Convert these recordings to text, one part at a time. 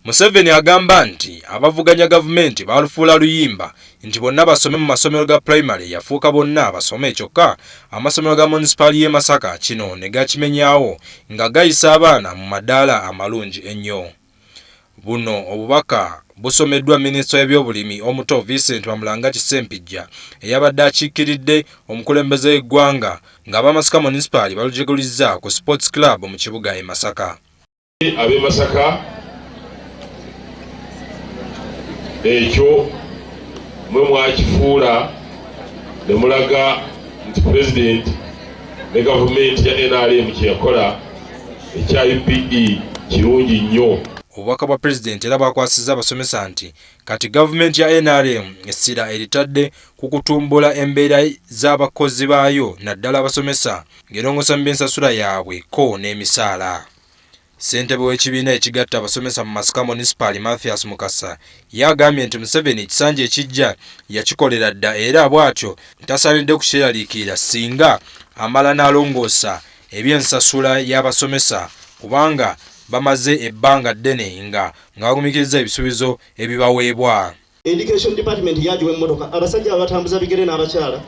Museveni agamba nti abavuganya gavumenti balufuula luyimba nti bonna basome mu masomero ga primary yafuuka bonna basome kyokka amasomero ga munisipaali y'e Masaka kino ne gakimenyaawo nga gayisa abaana mu madaala amalungi ennyo. Buno obubaka busomeddwa minisita w'ebyobulimi omuto Vincent Wamulanga Kisempijja eyabadde akiikiridde omukulembeze w'eggwanga ng'abamasaka munisipaali balujegulizza ku sports club mu kibuga e Masaka. Ab'e Masaka ekyo mwe mwakifuula ne mulaga nti president ne gavumenti ya NRM kye yakola ekya UPE kirungi nnyo. Obubaka bwa president era bwakwasizza abasomesa nti kati gavumenti ya NRM essira eritadde ku kutumbula embeera z'abakozi baayo naddala abasomesa ng'erongosa mu by'ensasula yaabwe ko n'emisaala. Ssentebe w'ekibiina ekigatta abasomesa mu Masaka Municipal Mathias Mukasa yagambye nti Museveni ekisanja ekijja yakikolera dda era bw'atyo tasaanidde kukyeraliikirira singa amala n'alongoosa eby'ensasula y'abasomesa kubanga bamaze ebbanga ddene nga bagumikiriza ebisuubizo ebibaweebwa. Education Department yagiwa emmotoka abasajja abatambuza bigere n'abakyala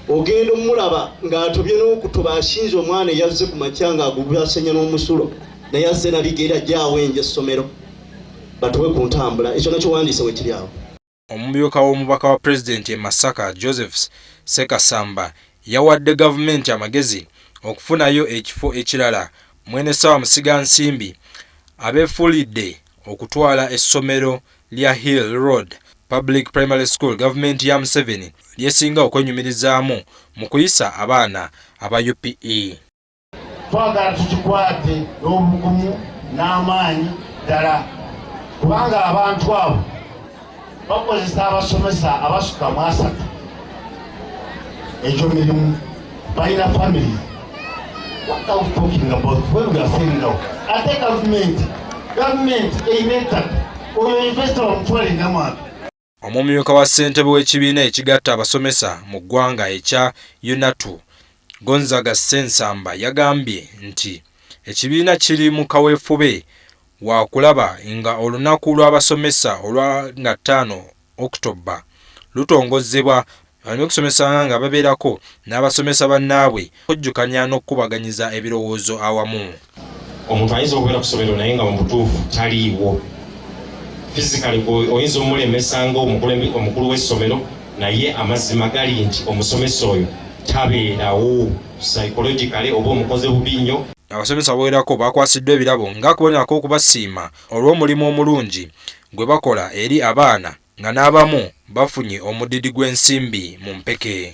ogenda omulaba ng'atobye n'okutoba ashinze omwana yazze ku makya ng'agubasenya n'omusulo naye azze na bigere ajja awenja essomero batowe ku ntambula ekyo nakyo wandiise we kiri awo. Omumyuka w'omubaka wa pulezidenti e Masaka Joseph Sekasamba yawadde gavumenti amagezi okufunayo ekifo ekirala mwene Ssaawa Musigansimbi abeefulidde okutwala essomero lya Hill Road Public Primary School gavumenti ya Museveni lyesinga okwenyumirizaamu mu kuyisa abaana aba UPE. Twagala tukikwate n'obugumu n'amaanyi ddala kubanga abantu abo bakozesa abasomesa abasuka mu 3 ekyo mirimu balina family. What are we talking about when we are saying now? I think government elected or investor on 20 naman. Omumyuka wa ssentebe w'ekibiina ekigatta abasomesa mu ggwanga ekya UNATU Gonzaga Sensamba yagambye nti ekibiina kiri mu kaweefube wa kulaba nga olunaku lw'abasomesa olwa 5 Oktoba lutongozebwa balina okusomesa nga babeerako n'abasomesa bannaabwe okujjukanya n'okubaganyiza ebirowoozo awamu. Omuntu ayinza okubeera ku ssomero naye nga mu butuufu taliiwo. Physically oyinza omulemesa nga omukulu w'essomero naye amazima gali nti omusomesa oyo tabeerawo psychologically oba omukoze bubi nnyo. Abasomesa abawerako bakwasiddwa ebirabo ng'akubonako okubasiima olw'omulimu omulungi gwe bakola eri abaana nga n'abamu bafunye omudidi gw'ensimbi mu mpeke.